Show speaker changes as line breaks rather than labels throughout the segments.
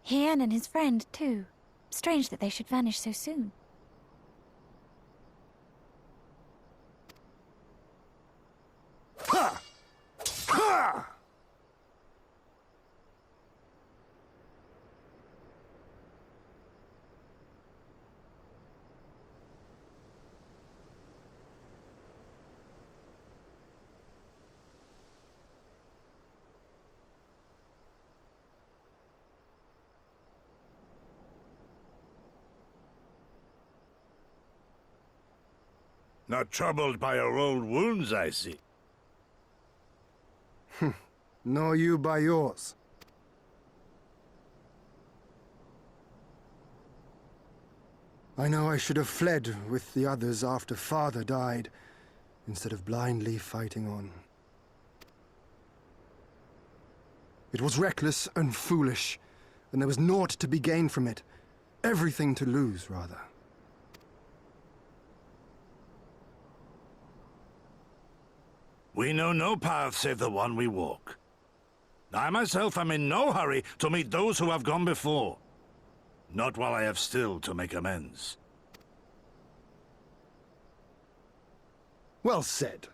Hien and his friend, too. Strange that they should vanish so soon.
Ha! Ha!
Not troubled by your old wounds, I see.
Nor you by yours. I know I should have fled with the others after Father died, instead of blindly fighting on. It was reckless and foolish, and there was naught to be gained from it. Everything to lose, rather.
We know no path save the one we walk. I myself am in no hurry to meet those who have gone before. Not while I have still to make amends.
Well said.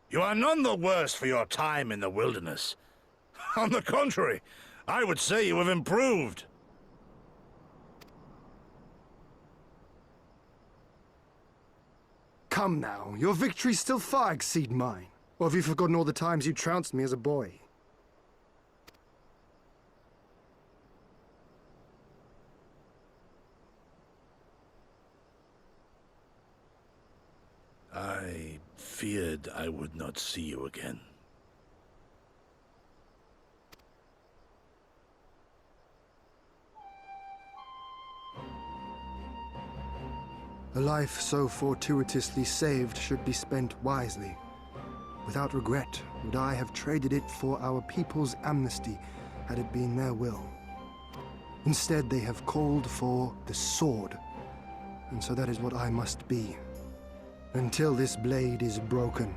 You are none the worse for your time in the wilderness. On the contrary, I would say you have improved.
Come now, your victories still far exceed mine. Or have you forgotten all the times you trounced me as a boy?
I feared I would not see you again.
A life so fortuitously saved should be spent wisely. Without regret, would I have traded it for our people's amnesty, had it been their will. Instead, they have called for the sword, and so that is what I must be. Until this blade is broken,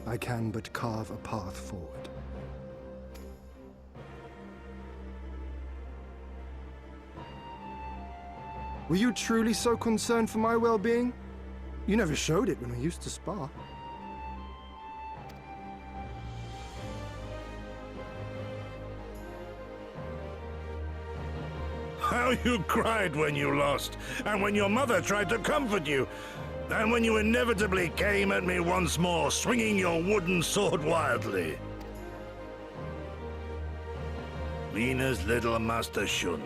I can but carve a path forward. Were you truly so concerned for my well-being? You never showed it when we used to spar.
How you cried when you lost, and when your mother tried to comfort you, and when you inevitably came at me once more, swinging your wooden sword wildly. Mina's little Master Shun.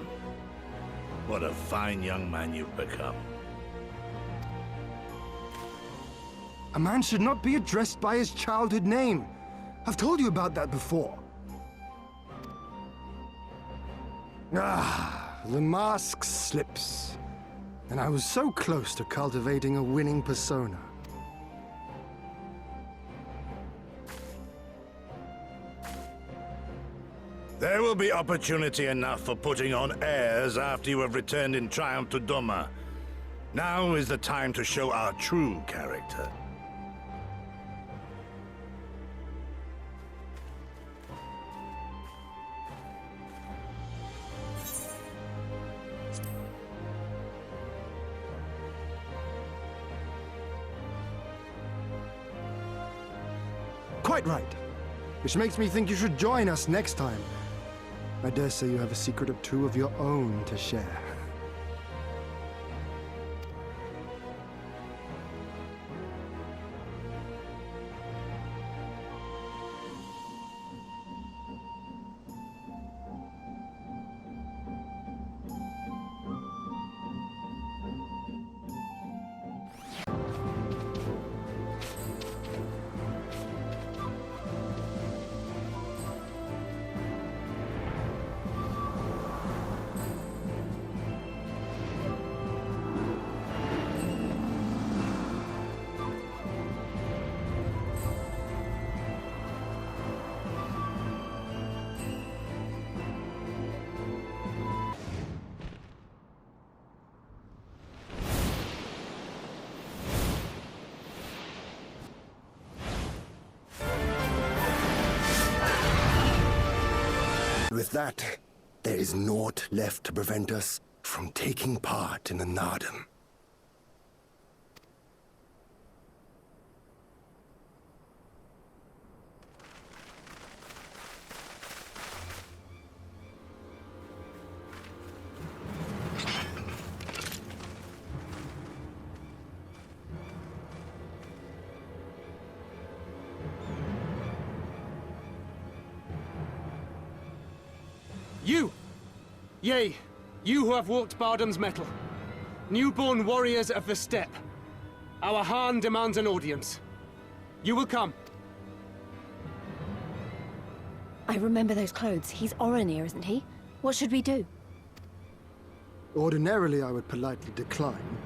What a fine young man you've become.
A man should not be addressed by his childhood name. I've told you about that before. Ah, the mask slips. And I was so close to cultivating a winning persona.
There will be opportunity enough for putting on airs after you have returned in triumph to Doma. Now is the time to show our true character.
Quite right. Which makes me think you should join us next time. I dare say you have a secret or two of your own to share. with that, there is naught left to prevent us from taking part in the Nardum.
You! Yea, you who have walked Bardam's metal. Newborn warriors of the steppe. Our Khan demands an audience. You will come.
I remember those clothes. He's Oronir, isn't he? What should we do?
Ordinarily, I would politely decline,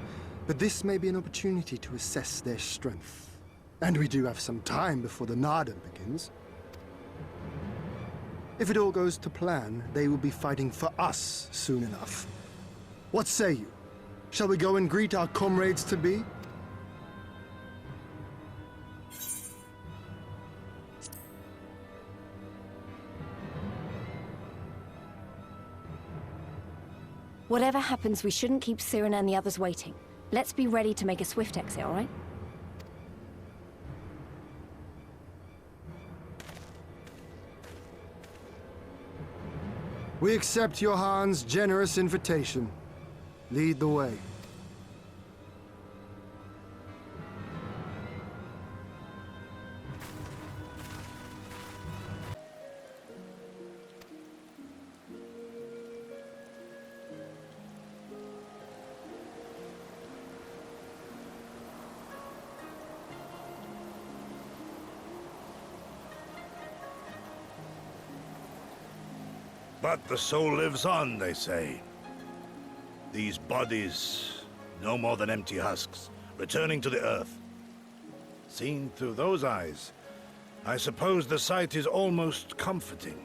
but this may be an opportunity to assess their strength. And we do have some time before the Nardum begins. If it all goes to plan, they will be fighting for us soon enough. What say you? Shall we go and greet our comrades-to-be?
Whatever happens, we shouldn't keep Siren and the others waiting. Let's be ready to make a swift exit, all right?
We accept your Khan's generous invitation. Lead the way.
But the soul lives on, they say. These bodies, no more than empty husks, returning to the earth. Seen through those eyes, I suppose the sight is almost comforting.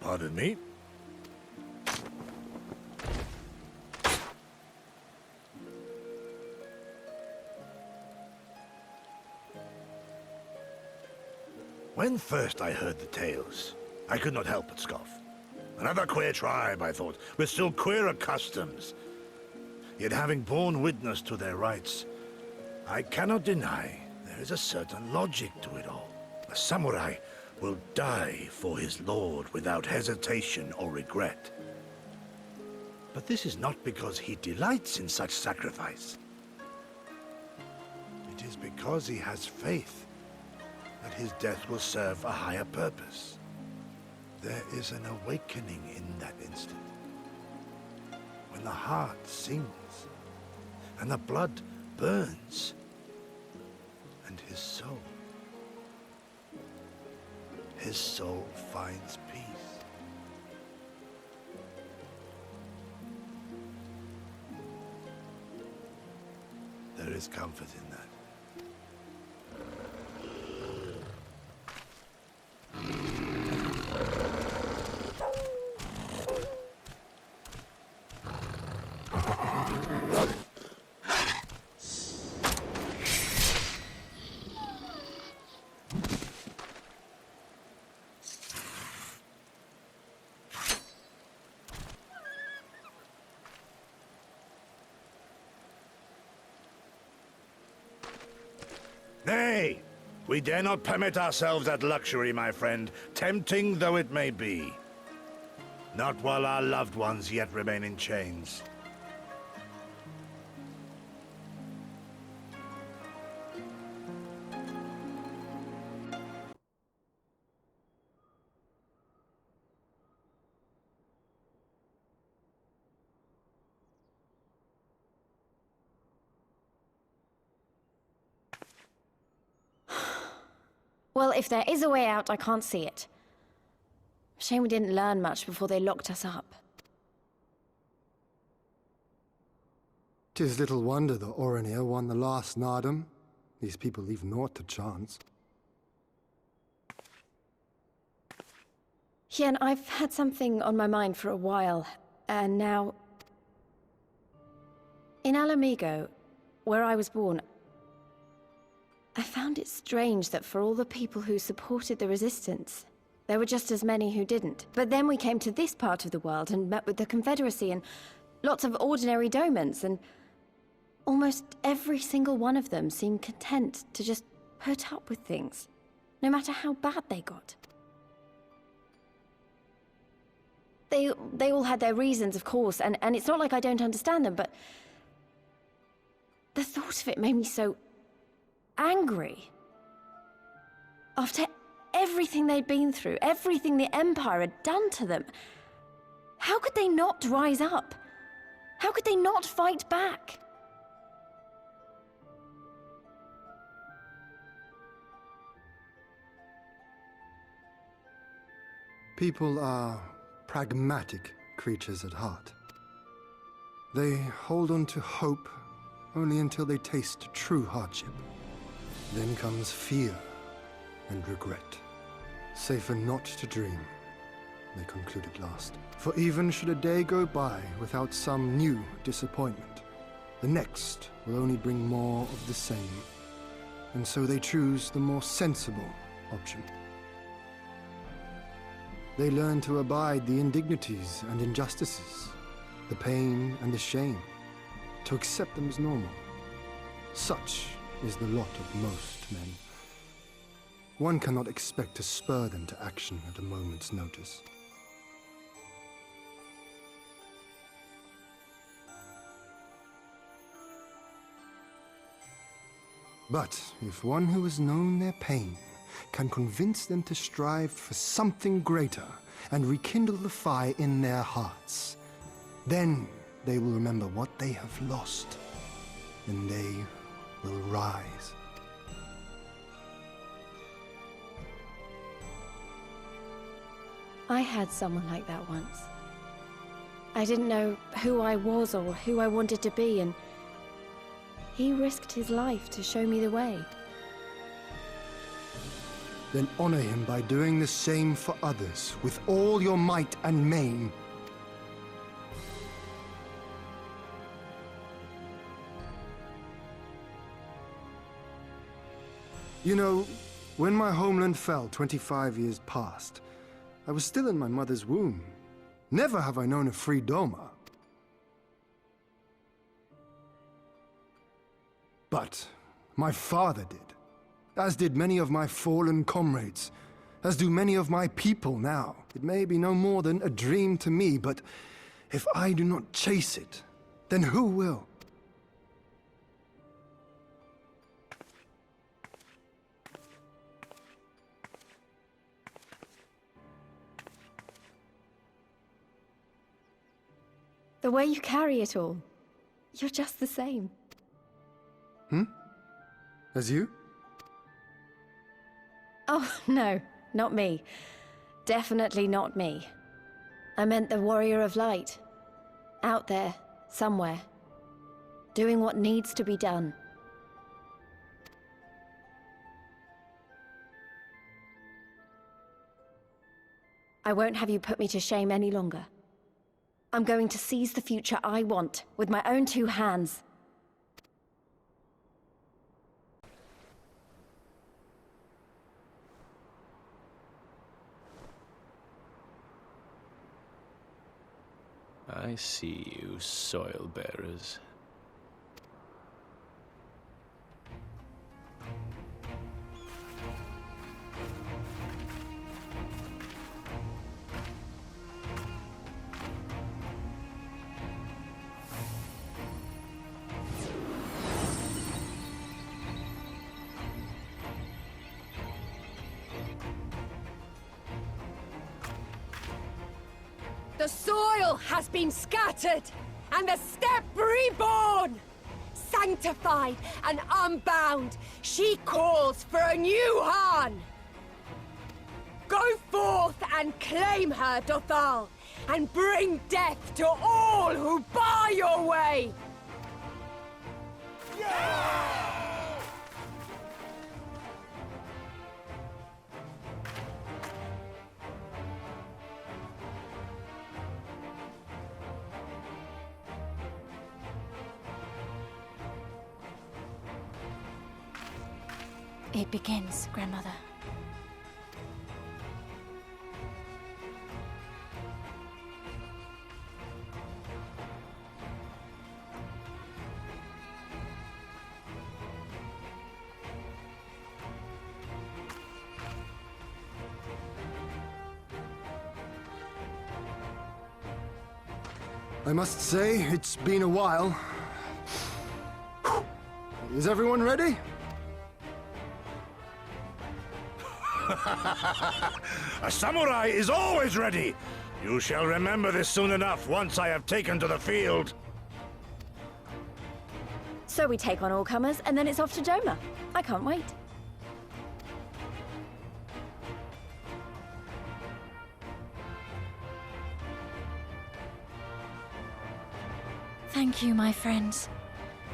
Pardon me? When first I heard the tales, I could not help but scoff. Another queer tribe, I thought, with still queerer customs. Yet having borne witness to their rites, I cannot deny there is a certain logic to it all. A samurai will die for his lord without hesitation or regret. But this is not because he delights in such sacrifice. It is because he has faith that his death will serve a higher purpose. There is an awakening in that instant, when the heart sings, and the blood burns, and his soul finds peace. There is comfort in that. Nay! We dare not permit ourselves that luxury, my friend, tempting though it may be. Not while our loved ones yet remain in chains.
Well, if there is a way out, I can't see it. Shame we didn't learn much before they locked us up.
'Tis little wonder the Oronir won the last Nardum. These people leave naught to chance.
Yeah, and I've had something on my mind for a while, and now... In Alamigo, where I was born, I found it strange that for all the people who supported the resistance, there were just as many who didn't. But then we came to this part of the world and met with the Confederacy and lots of ordinary domans, and almost every single one of them seemed content to just put up with things, no matter how bad they got. They all had their reasons, of course, and it's not like I don't understand them, but the thought of it made me so angry. After everything they'd been through, everything the Empire had done to them, how could they not rise up? How could they not fight back?
People are pragmatic creatures at heart. They hold on to hope only until they taste true hardship. Then comes fear and regret. Safer not to dream, they conclude at last. For even should a day go by without some new disappointment, the next will only bring more of the same. And so they choose the more sensible option. They learn to abide the indignities and injustices, the pain and the shame, to accept them as normal. Such is the lot of most men. One cannot expect to spur them to action at a moment's notice. But if one who has known their pain can convince them to strive for something greater and rekindle the fire in their hearts, then they will remember what they have lost, and they will rise.
I had someone like that once. I didn't know who I was or who I wanted to be, and he risked his life to show me the way.
Then honor him by doing the same for others, with all your might and main. You know, when my homeland fell 25 years past, I was still in my mother's womb. Never have I known a free Doma. But my father did. As did many of my fallen comrades, as do many of my people now. It may be no more than a dream to me, but if I do not chase it, then who will?
The way you carry it all, you're just the same.
As you?
Oh, no, not me. Definitely not me. I meant the Warrior of Light. Out there, somewhere. Doing what needs to be done. I won't have you put me to shame any longer. I'm going to seize the future I want, with my own two hands.
I see you, soil bearers.
The soil has been scattered, and the steppe reborn! Sanctified and unbound, she calls for a new Han! Go forth and claim her, Dothal, and bring death to all who bar your way!
It begins, Grandmother.
I must say, it's been a while. Is everyone ready?
A samurai is always ready! You shall remember this soon enough once I have taken to the field.
So we take on all comers, and then it's off to Doma. I can't wait.
Thank you, my friends.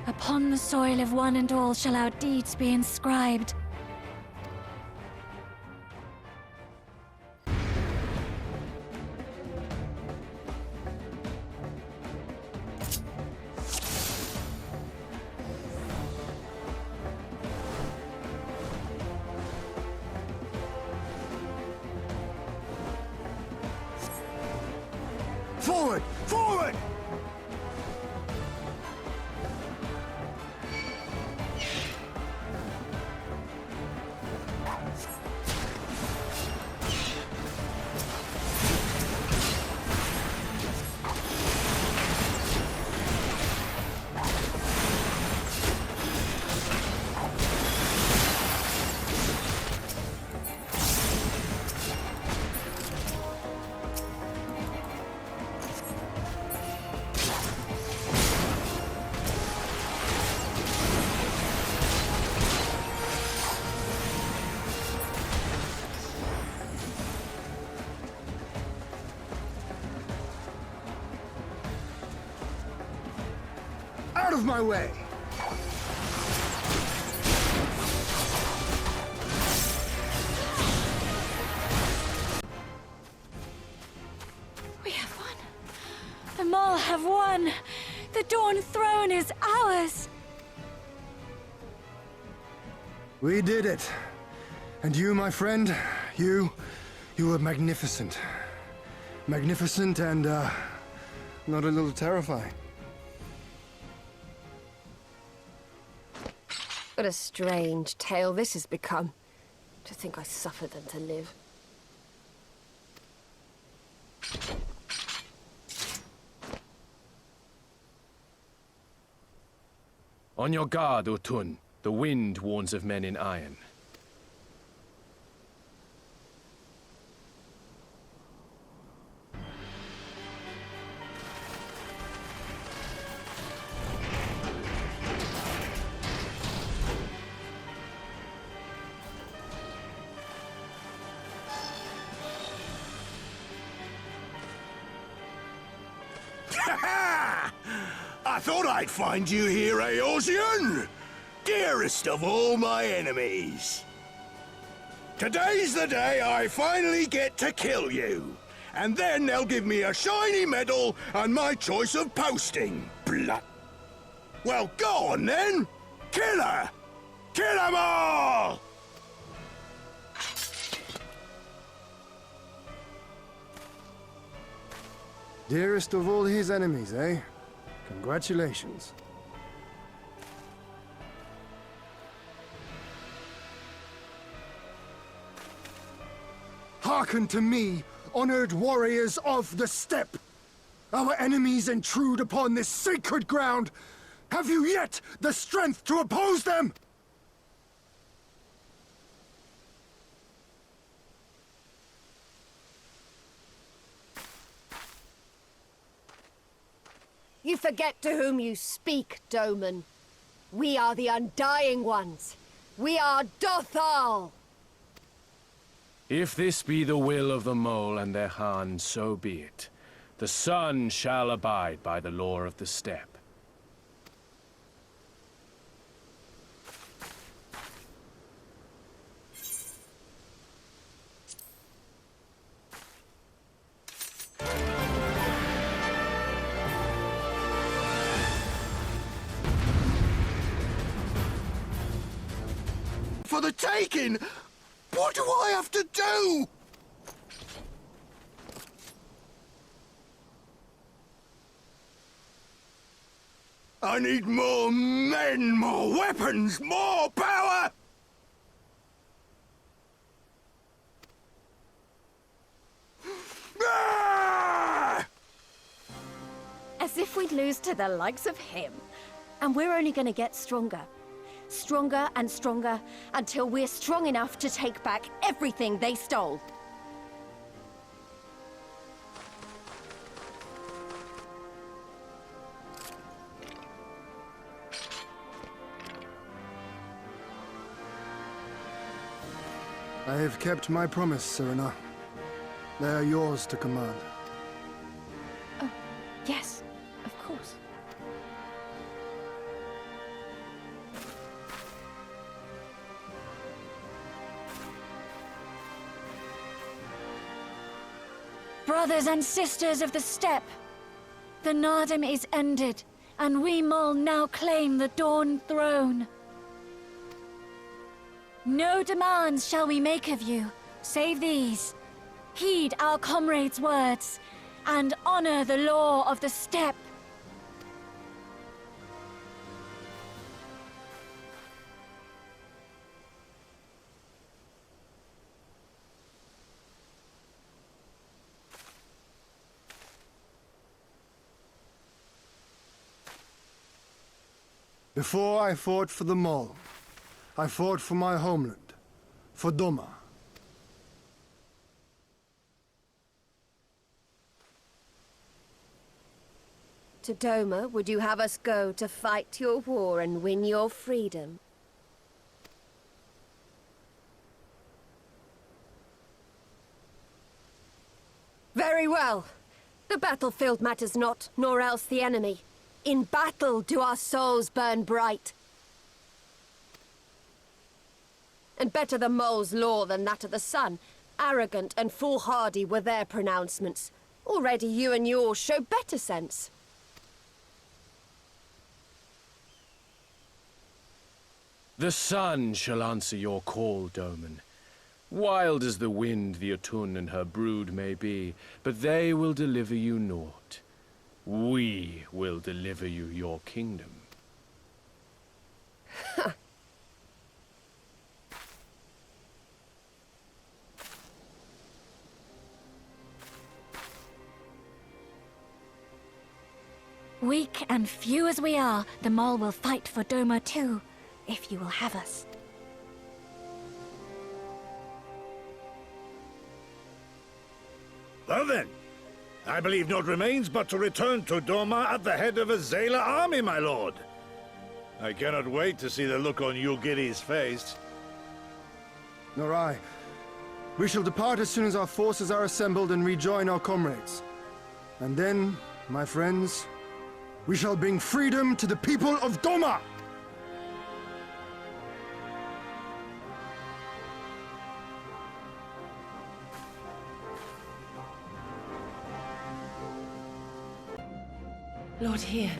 Upon the soil of one and all shall our deeds be inscribed.
Forward! Forward! Out of my way!
We have won. The Mole have won. The Dawn Throne is ours.
We did it. And you, my friend, you were magnificent. Magnificent and, not a little terrifying.
What a strange tale this has become. To think I suffered than to live.
On your guard, Otun. The wind warns of men in iron.
I thought I'd find you here, Eorzea! Dearest of all my enemies. Today's the day I finally get to kill you. And then they'll give me a shiny medal and my choice of posting. Blood. Well, go on then! Kill her! Kill 'em all!
Dearest of all his enemies, eh? Congratulations. Hearken to me, honored warriors of the steppe! Our enemies intrude upon this sacred ground! Have you yet the strength to oppose them?
You forget to whom you speak, Doman. We are the Undying Ones. We are Dothal!
If this be the will of the Mole and their Khan, so be it. The sun shall abide by the law of the steppe.
for the taking! What do I have to do? I need more men, more weapons, more power! Ah!
As if we'd lose to the likes of him. And we're only gonna get stronger. Stronger and stronger until we're strong enough to take back everything they stole.
I have kept my promise, Serena. They are yours to command.
Oh, yes, of course.
Brothers and sisters of the steppe, the Nardum is ended, and we Mol now claim the Dawn Throne. No demands shall we make of you, save these. Heed our comrades' words, and honor the law of the steppe.
Before I fought for the Mol, I fought for my homeland, for Doma.
To Doma, would you have us go to fight your war and win your freedom? Very well. The battlefield matters not, nor else the enemy. In battle do our souls burn bright. And better the Mole's law than that of the sun. Arrogant and foolhardy were their pronouncements. Already you and yours show better sense.
The sun shall answer your call, Doman. Wild as the wind the Otun and her brood may be, but they will deliver you naught. We will deliver you your kingdom.
Weak and few as we are, the Mol will fight for Doma too, if you will have us.
Well then, I believe naught remains but to return to Doma at the head of a Zayla army, my lord. I cannot wait to see the look on Yugiri's face.
Nor I. We shall depart as soon as our forces are assembled and rejoin our comrades. And then, my friends, we shall bring freedom to the people of Doma!
Lord here.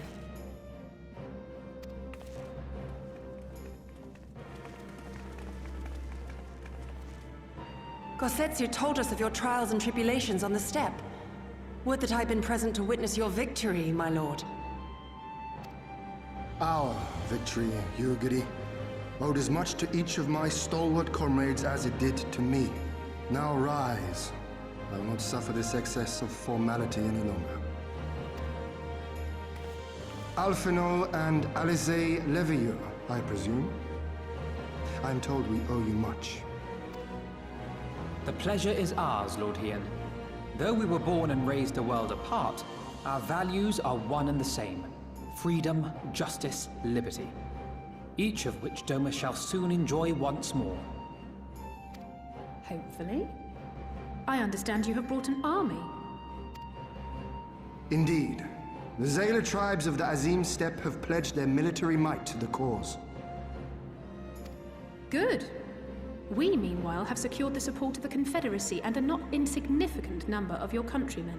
Gosetsu told us of your trials and tribulations on the steppe. Would that I'd been present to witness your victory, my lord.
Our victory, Yugiri, owed as much to each of my stalwart comrades as it did to me. Now rise. I will not suffer this excess of formality any longer. Alphino and Alizé Levieux, I presume. I'm told we owe you much.
The pleasure is ours, Lord Hien. Though we were born and raised a world apart, our values are one and the same. Freedom, justice, liberty. Each of which Doma shall soon enjoy once more.
Hopefully. I understand you have brought an army.
Indeed. The Zayla tribes of the Azim Steppe have pledged their military might to the cause.
Good. We, meanwhile, have secured the support of the Confederacy and a not insignificant number of your countrymen.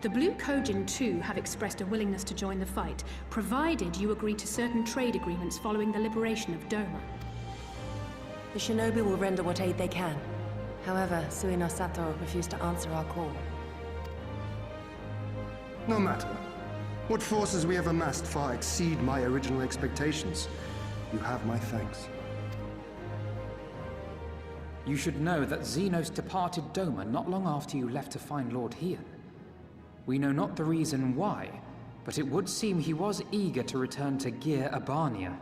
The Blue Kojin, too, have expressed a willingness to join the fight, provided you agree to certain trade agreements following the liberation of Doma.
The shinobi will render what aid they can. However, Sui no Sato refused to answer our call.
No matter. What forces we have amassed far exceed my original expectations. You have my thanks.
You should know that Xenos departed Doma not long after you left to find Lord Hien. We know not the reason why, but it would seem he was eager to return to Gir Abania.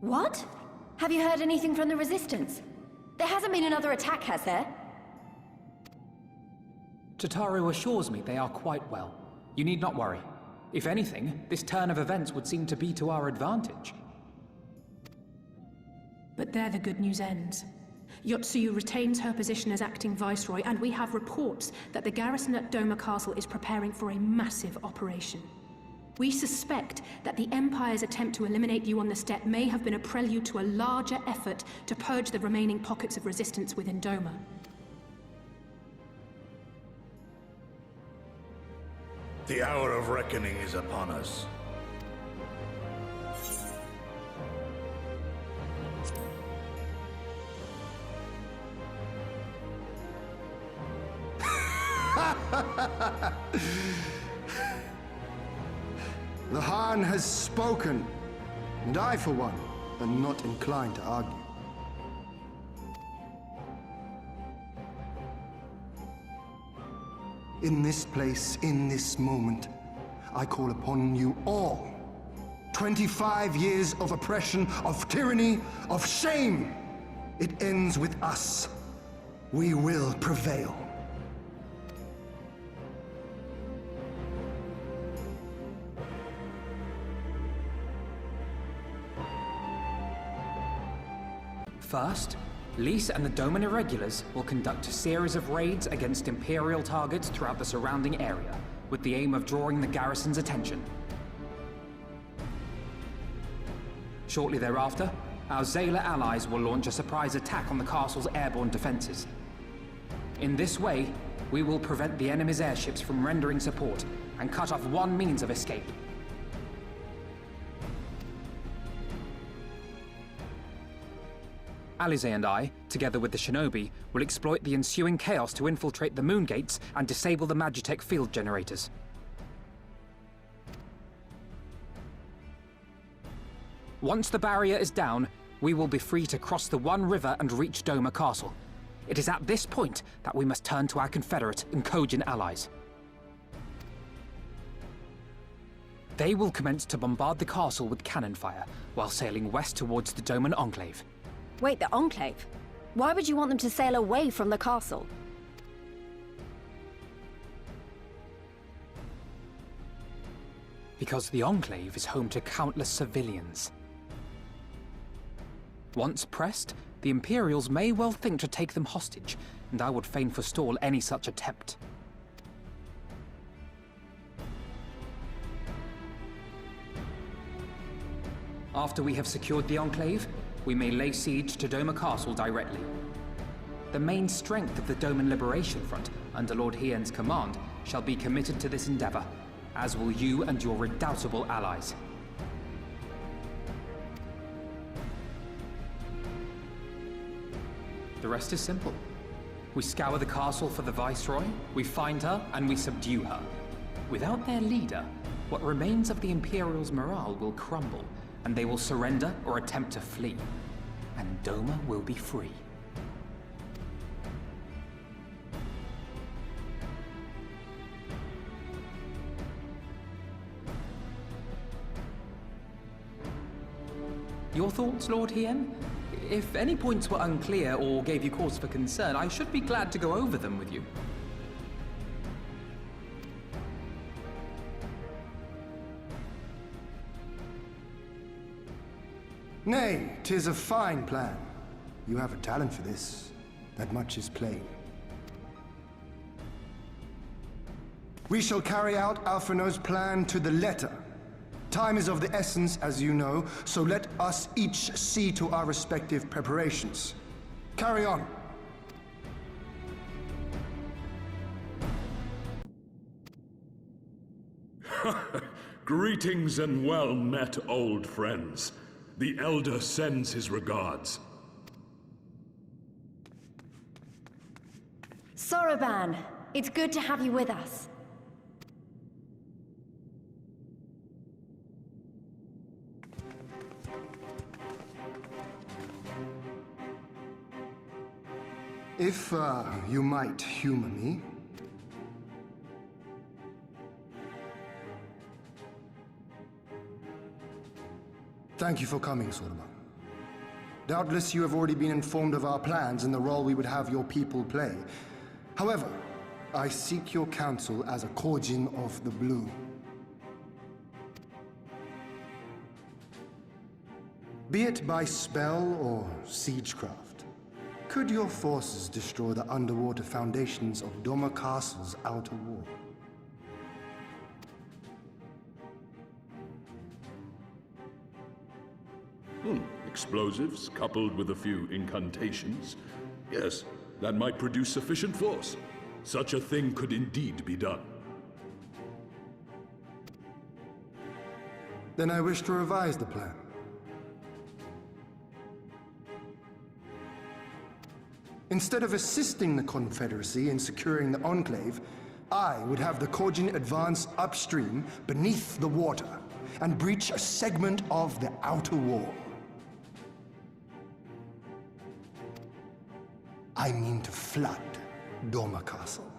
What? Have you heard anything from the Resistance? There hasn't been another attack, has there?
Tataru assures me they are quite well. You need not worry. If anything, this turn of events would seem to be to our advantage.
But there the good news ends. Yotsuyu retains her position as acting viceroy, and we have reports that the garrison at Doma Castle is preparing for a massive operation. We suspect that the Empire's attempt to eliminate you on the steppe may have been a prelude to a larger effort to purge the remaining pockets of resistance within Doma.
The hour of reckoning is upon us.
The Khan has spoken, and I, for one, am not inclined to argue. In this place, in this moment, I call upon you all. 25 years of oppression, of tyranny, of shame. It ends with us. We will prevail.
First, Lys and the Doman Irregulars will conduct a series of raids against Imperial targets throughout the surrounding area, with the aim of drawing the garrison's attention. Shortly thereafter, our Zayla allies will launch a surprise attack on the castle's airborne defenses. In this way, we will prevent the enemy's airships from rendering support and cut off one means of escape. Alize and I, together with the shinobi, will exploit the ensuing chaos to infiltrate the moon gates and disable the Magitech field generators. Once the barrier is down, we will be free to cross the One River and reach Doma Castle. It is at this point that we must turn to our Confederate and Kojin allies. They will commence to bombard the castle with cannon fire, while sailing west towards the Doman Enclave.
Wait, the Enclave? Why would you want them to sail away from the castle?
Because the Enclave is home to countless civilians. Once pressed, the Imperials may well think to take them hostage, and I would fain forestall any such attempt. After we have secured the Enclave, we may lay siege to Doma Castle directly. The main strength of the Doman Liberation Front, under Lord Hien's command, shall be committed to this endeavor, as will you and your redoubtable allies. The rest is simple. We scour the castle for the Viceroy, we find her, and we subdue her. Without their leader, what remains of the Imperials' morale will crumble, and they will surrender or attempt to flee. And Doma will be free. Your thoughts, Lord Hien? If any points were unclear or gave you cause for concern, I should be glad to go over them with you.
Nay, 'tis a fine plan. You have a talent for this. That much is plain. We shall carry out Alphino's plan to the letter. Time is of the essence, as you know, so let us each see to our respective preparations. Carry on.
Greetings and well met, old friends. The Elder sends his regards.
Soroban, it's good to have you with us.
If, you might humor me. Thank you for coming, Soroban. Doubtless you have already been informed of our plans and the role we would have your people play. However, I seek your counsel as a Kojin of the Blue. Be it by spell or siegecraft, could your forces destroy the underwater foundations of Doma Castle's outer wall?
Explosives coupled with a few incantations. Yes, that might produce sufficient force. Such a thing could indeed be done.
Then I wish to revise the plan. Instead of assisting the Confederacy in securing the Enclave, I would have the Kojin advance upstream beneath the water and breach a segment of the outer wall. I mean to flood Doma Castle.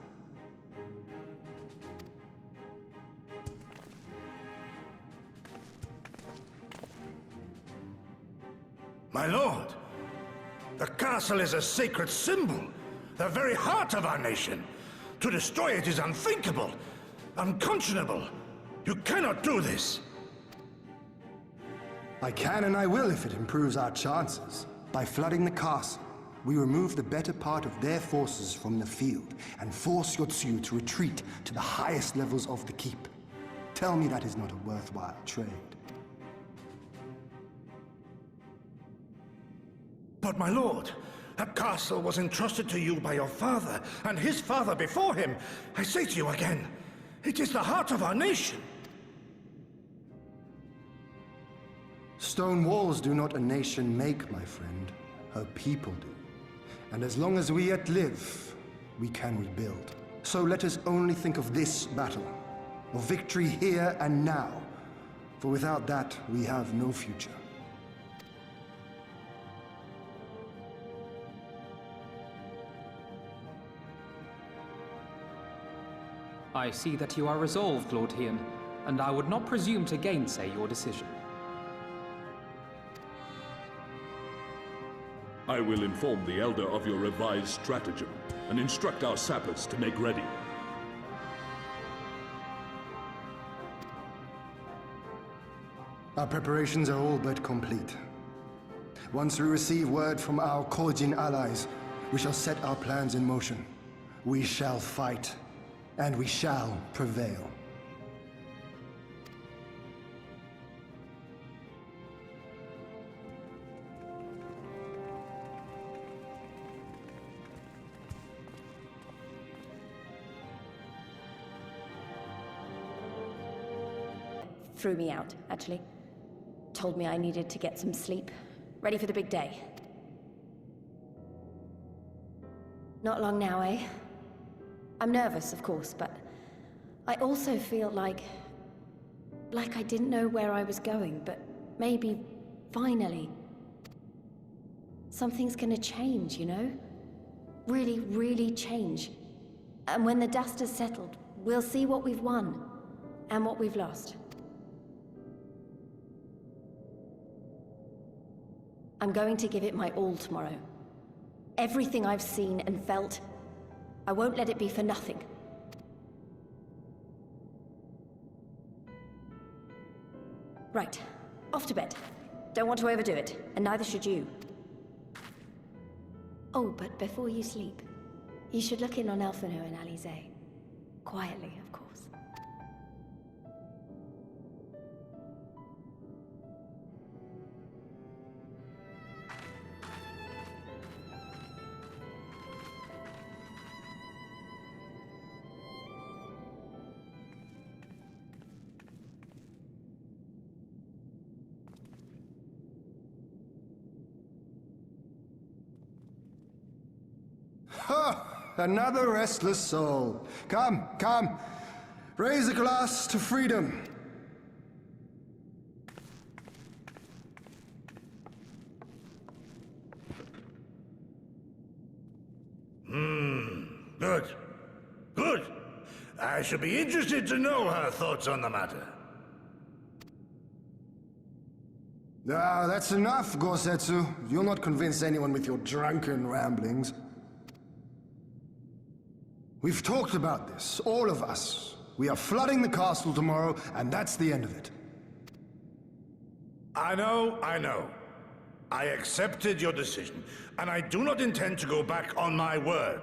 My lord, the castle is a sacred symbol, the very heart of our nation. To destroy it is unthinkable, unconscionable. You cannot do this.
I can and I will if it improves our chances. By flooding the castle, we remove the better part of their forces from the field and force Yotsuyu to retreat to the highest levels of the keep. Tell me that is not a worthwhile trade.
But my lord, that castle was entrusted to you by your father, and his father before him. I say to you again, it is the heart of our nation.
Stone walls do not a nation make, my friend. Her people do. And as long as we yet live, we can rebuild. So let us only think of this battle, of victory here and now. For without that, we have no future.
I see that you are resolved, Lord Hien, and I would not presume to gainsay your decision.
I will inform the Elder of your revised stratagem and instruct our sappers to make ready.
Our preparations are all but complete. Once we receive word from our Kojin allies, we shall set our plans in motion. We shall fight, and we shall prevail.
Threw me out, actually. Told me I needed to get some sleep. Ready for the big day. Not long now, eh? I'm nervous, of course, but I also feel like I didn't know where I was going, but maybe, finally, something's gonna change, you know? Really, really change. And when the dust has settled, we'll see what we've won, and what we've lost. I'm going to give it my all tomorrow. Everything I've seen and felt, I won't let it be for nothing. Right, off to bed. Don't want to overdo it, and neither should you. Oh, but before you sleep, you should look in on Elfino and Alize. Quietly, of course.
another restless soul. Come, come. Raise a glass to freedom.
Good. Good. I should be interested to know her thoughts on the matter.
Ah, that's enough, Gorsetsu. You'll not convince anyone with your drunken ramblings. We've talked about this, all of us. We are flooding the castle tomorrow, and that's the end of it.
I know. I accepted your decision, and I do not intend to go back on my word.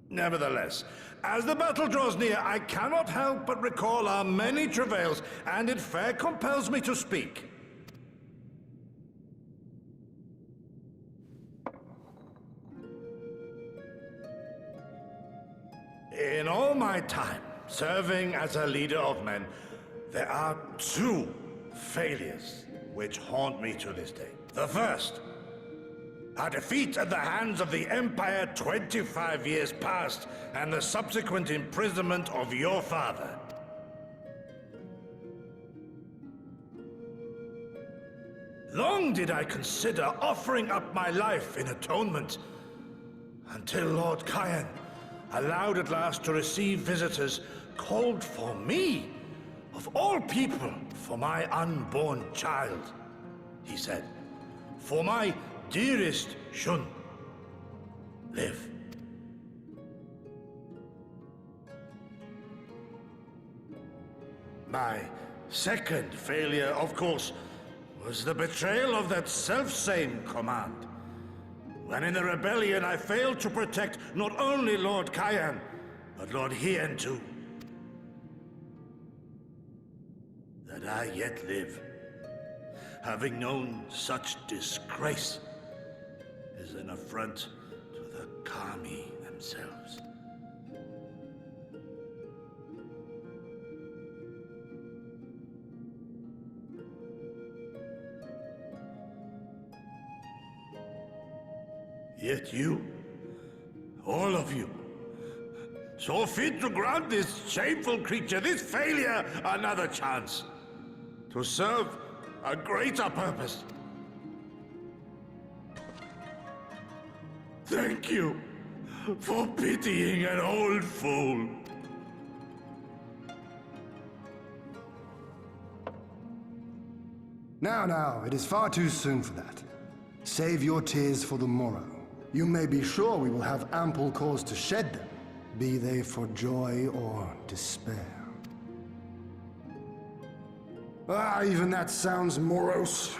Nevertheless, as the battle draws near, I cannot help but recall our many travails, and it fair compels me to speak. In all my time serving as a leader of men, there are two failures which haunt me to this day. The first, a defeat at the hands of the Empire 25 years past, and the subsequent imprisonment of your father. Long did I consider offering up my life in atonement, until Lord Kyan allowed at last to receive visitors, called for me, of all people, for my unborn child. He said, "For my dearest Shun, live." My second failure, of course, was the betrayal of that self-same command. When in the rebellion I failed to protect not only Lord Kyan, but Lord Hien too. That I yet live, having known such disgrace, is an affront to the Kami themselves. Yet you, all of you, saw fit to grant this shameful creature, this failure, another chance to serve a greater purpose. Thank you for pitying an old fool.
Now, it is far too soon for that. Save your tears for the morrow. You may be sure we will have ample cause to shed them, be they for joy or despair. Even that sounds morose.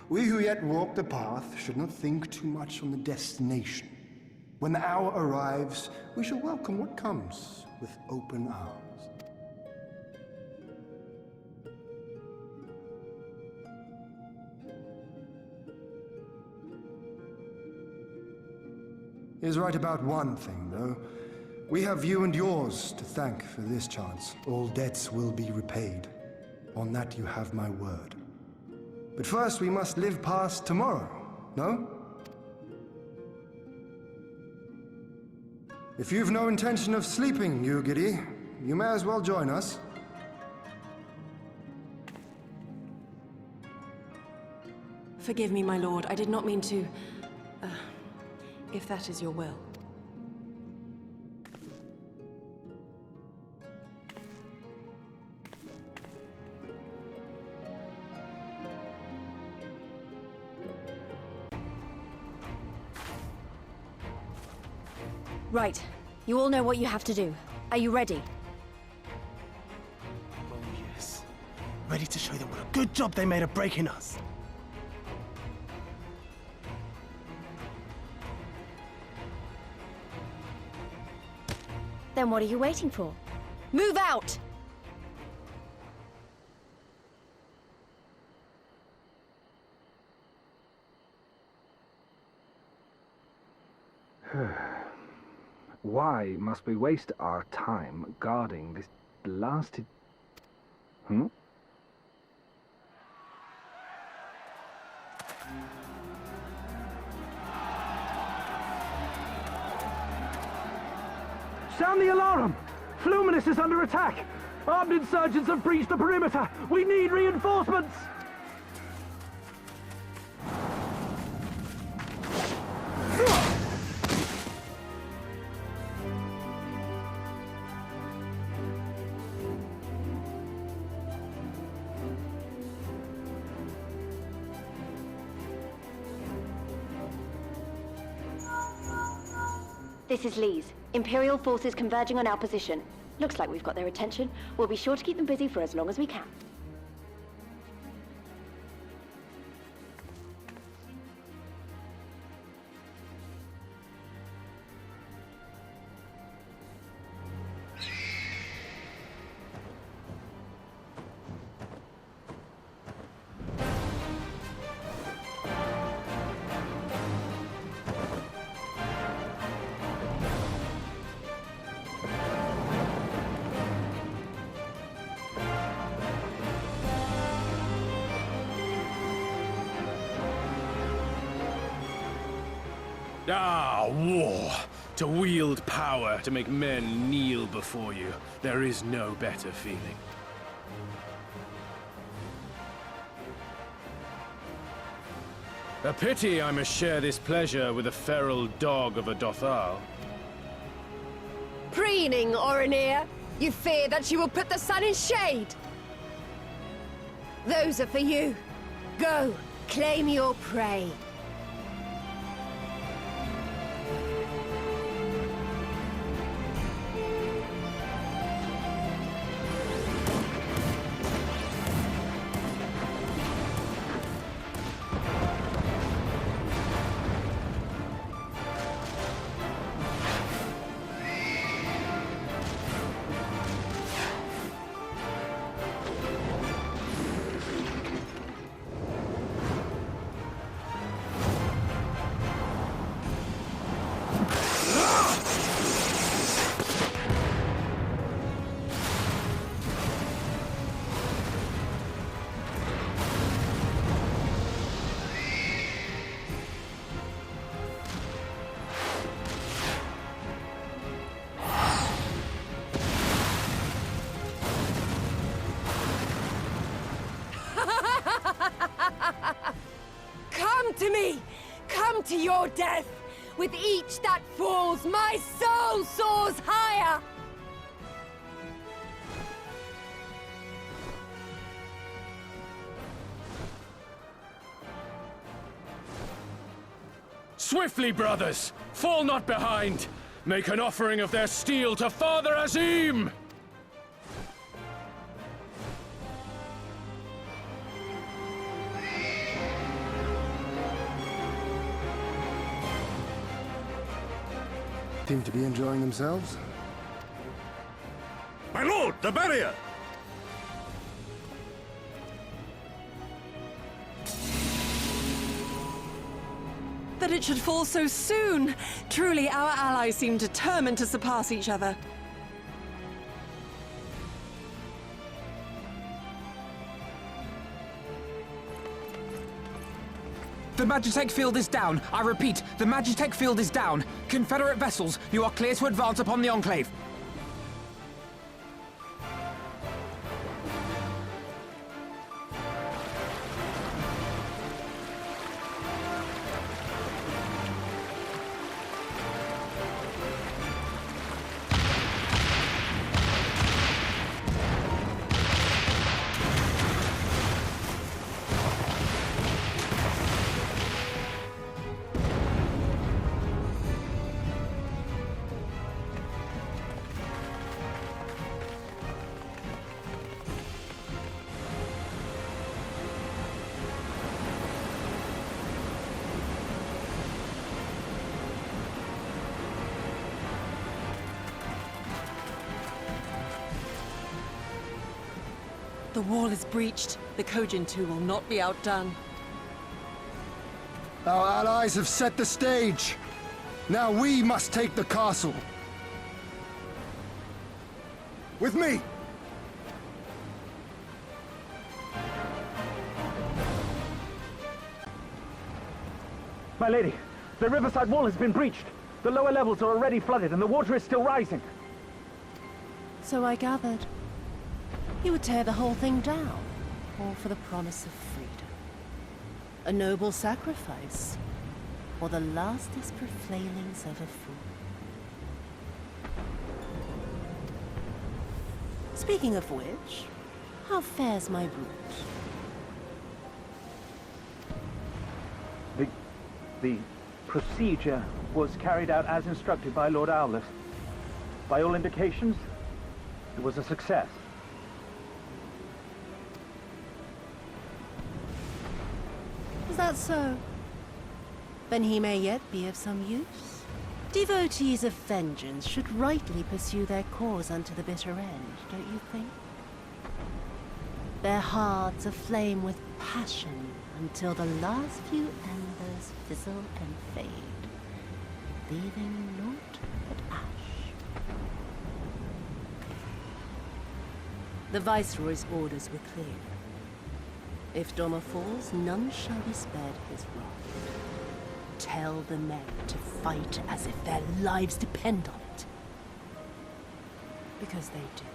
We who yet walk the path should not think too much on the destination. When the hour arrives, we shall welcome what comes with open arms. He is right about one thing, though. We have you and yours to thank for this chance. All debts will be repaid. On that you have my word. But first we must live past tomorrow, no? If you've no intention of sleeping, Yugiri, you may as well join us.
Forgive me, my lord. I did not mean to... if that is your will.
Right. You all know what you have to do. Are you ready?
Oh yes. Ready to show them what a good job they made of breaking us.
Then what are you waiting for? Move out!
Why must we waste our time guarding this blasted... Sound the alarm! Fluminus is under attack! Armed insurgents have breached the perimeter! We need reinforcements!
This is Lee's. Imperial forces converging on our position. Looks like we've got their attention. We'll be sure to keep them busy for as long as we can.
Ah, war! To wield power, to make men kneel before you. There is no better feeling. A pity I must share this pleasure with a feral dog of a Dothal.
Preening, Oreneer. You fear that she will put the sun in shade? Those are for you. Go, claim your prey. To me! Come to your death! With each that falls, my soul soars higher!
Swiftly, brothers! Fall not behind! Make an offering of their steel to Father Azim!
Seem to be enjoying themselves.
My lord, the barrier!
That it should fall so soon! Truly, our allies seem determined to surpass each other.
The Magitech field is down. I repeat, the Magitech field is down. Confederate vessels, you are clear to advance upon the Enclave.
The wall is breached. The Kojin too will not be outdone.
Our allies have set the stage. Now we must take the castle. With me!
My lady, the riverside wall has been breached. The lower levels are already flooded and the water is still rising.
So I gathered. You would tear the whole thing down, all for the promise of freedom. A noble sacrifice, or the last desperate flailings of a fool. Speaking of which, how fares my brood?
The procedure was carried out as instructed by Lord Owleth. By all indications, it was a success.
Is that so? Then he may yet be of some use. Devotees of vengeance should rightly pursue their cause unto the bitter end, don't you think? Their hearts aflame with passion until the last few embers fizzle and fade, leaving naught but ash. The Viceroy's orders were clear. If Doma falls, none shall be spared his wrath. Tell the men to fight as if their lives depend on it. Because they do.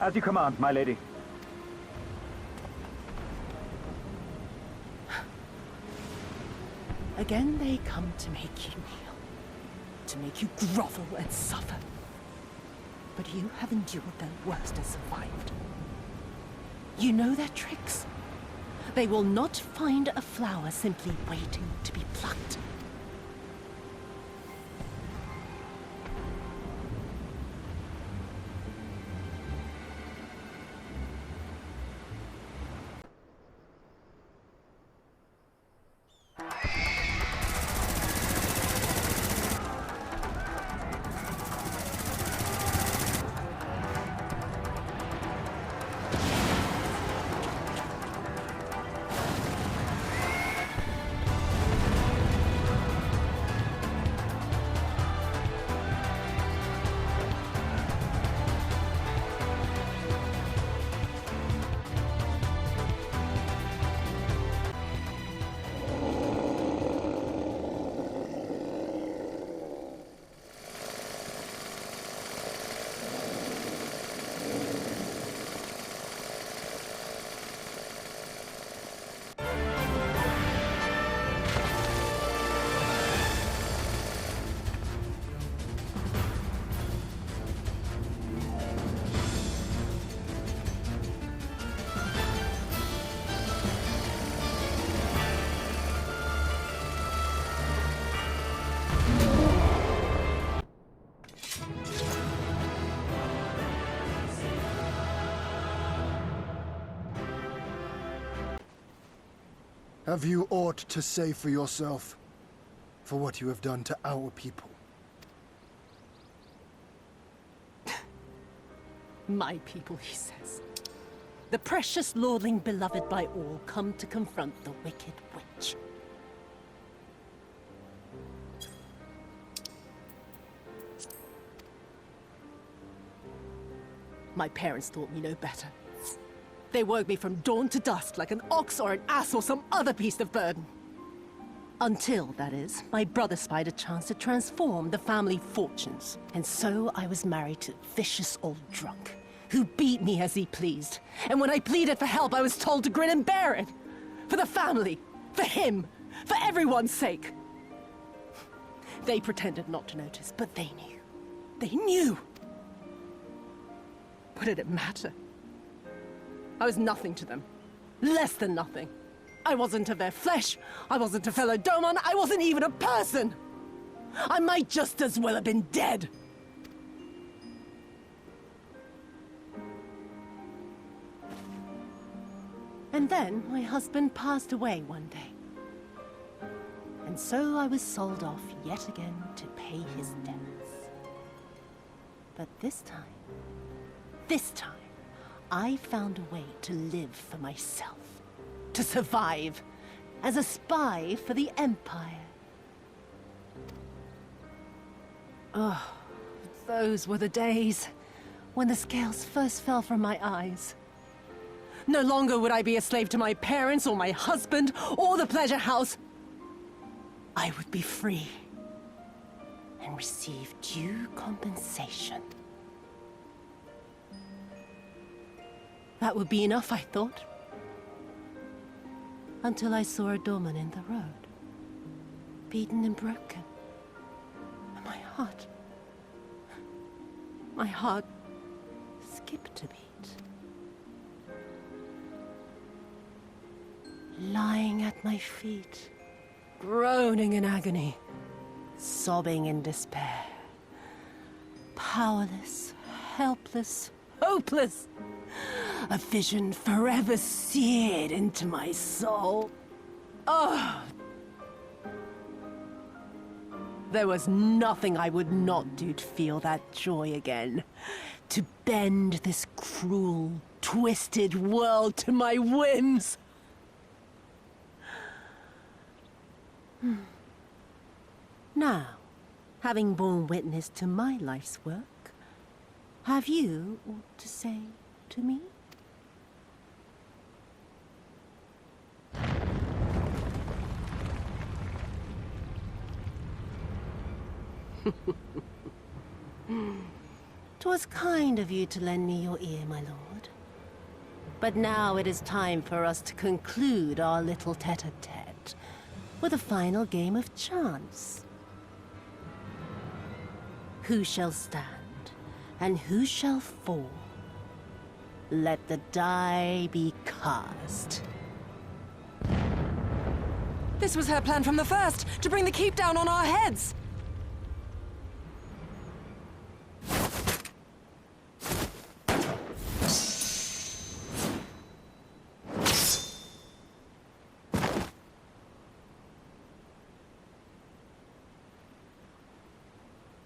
As you command, my lady.
Again they come to make you kneel, to make you grovel and suffer. But you have endured their worst and survived. You know their tricks. They will not find a flower simply waiting to be plucked.
Have you aught to say for yourself, for what you have done to our people?
My people, he says. The precious lordling beloved by all come to confront the wicked witch. My parents taught me no better. They worked me from dawn to dusk like an ox or an ass or some other beast of burden. Until, that is, my brother spied a chance to transform the family fortunes. And so I was married to a vicious old drunk, who beat me as he pleased. And when I pleaded for help, I was told to grin and bear it. For the family, for him, for everyone's sake. They pretended not to notice, but they knew. They knew! What did it matter? I was nothing to them. Less than nothing. I wasn't of their flesh. I wasn't a fellow Domon. I wasn't even a person. I might just as well have been dead. And then my husband passed away one day. And so I was sold off yet again to pay his debts. But this time, I found a way to live for myself, to survive, as a spy for the Empire. Oh, those were the days when the scales first fell from my eyes. No longer would I be a slave to my parents or my husband or the pleasure house. I would be free. and receive due compensation. That would be enough, I thought. Until I saw a doorman in the road, beaten and broken. And my heart skipped a beat. Lying at my feet, groaning in agony, sobbing in despair. Powerless, helpless, hopeless. A vision forever seared into my soul. Oh! There was nothing I would not do to feel that joy again. To bend this cruel, twisted world to my whims. Now, having borne witness to my life's work, have you aught to say to me? "'Twas kind of you to lend me your ear, my lord. But now it is time for us to conclude our little tete-a-tete with a final game of chance. Who shall stand, and who shall fall? Let the die be cast."
This was her plan from the first, to bring the keep down on our heads!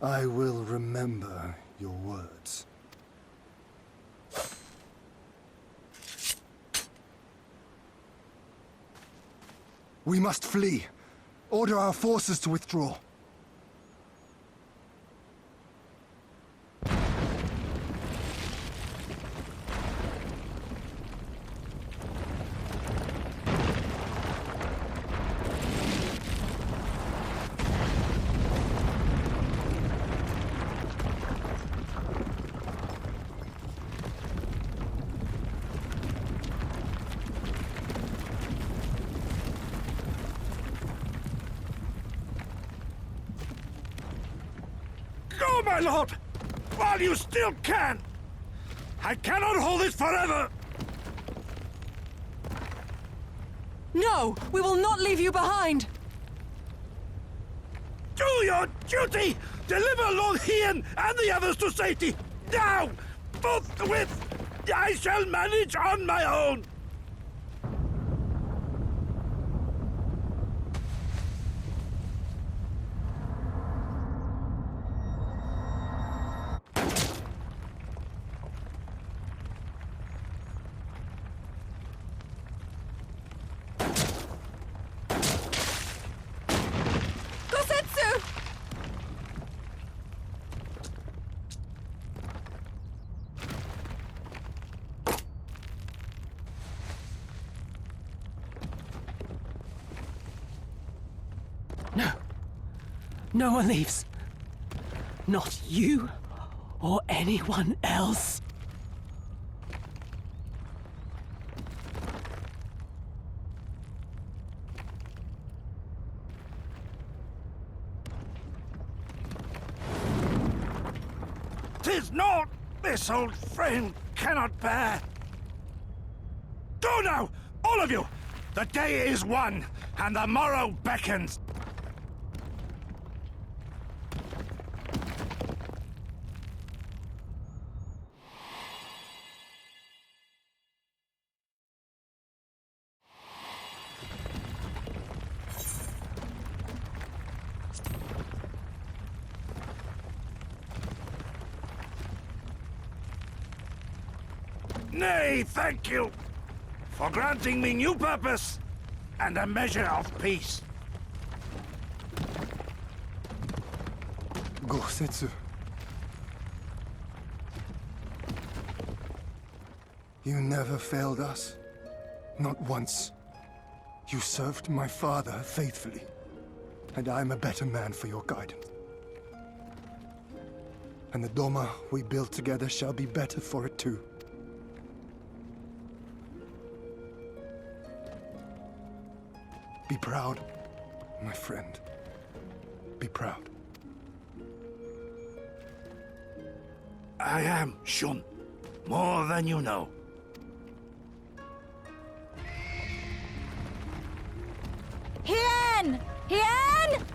I will remember your words. We must flee. Order our forces to withdraw.
Go, my lord! While you still can! I cannot hold it forever!
No! We will not leave you behind!
Do your duty! Deliver Lord Hien and the others to safety! Now! Forthwith! I shall manage on my own!
No one leaves. Not you or anyone else.
"'Tis not this old frame cannot bear. Go now, all of you! The day is won, and the morrow beckons. Nay, thank you for granting me new purpose and a measure of peace.
Gosetsu. You never failed us. Not once. You served my father faithfully. And I'm a better man for your guidance. And the Doma we build together shall be better for it too. Be proud, my friend. Be proud.
I am, Shun. More than you know.
Hien! Hien!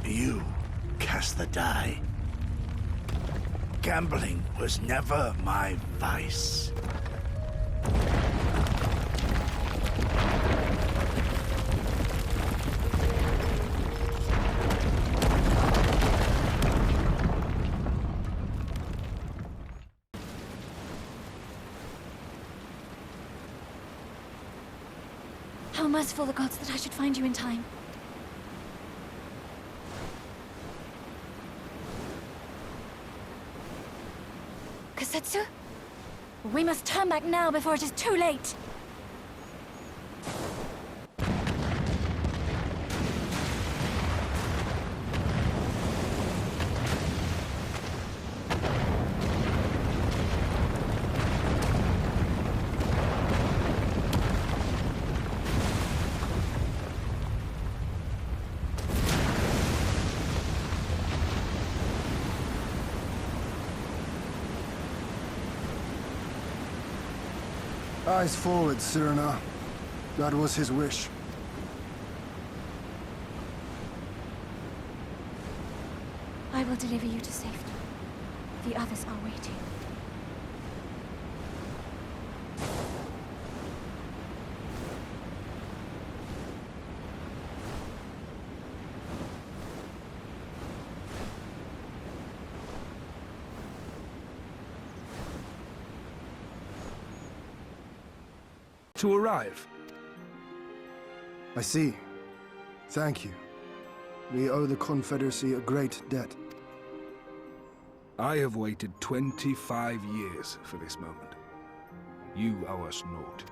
You cast the die. Gambling was never my vice.
How merciful the gods that I should find you in time. Kasetsu? We must turn back now before it is too late.
Eyes forward, Cyrano. That was his wish.
I will deliver you to safety. The others are waiting.
To arrive.
I see. Thank you. We owe the Confederacy a great debt.
I have waited 25 years for this moment. You owe us naught.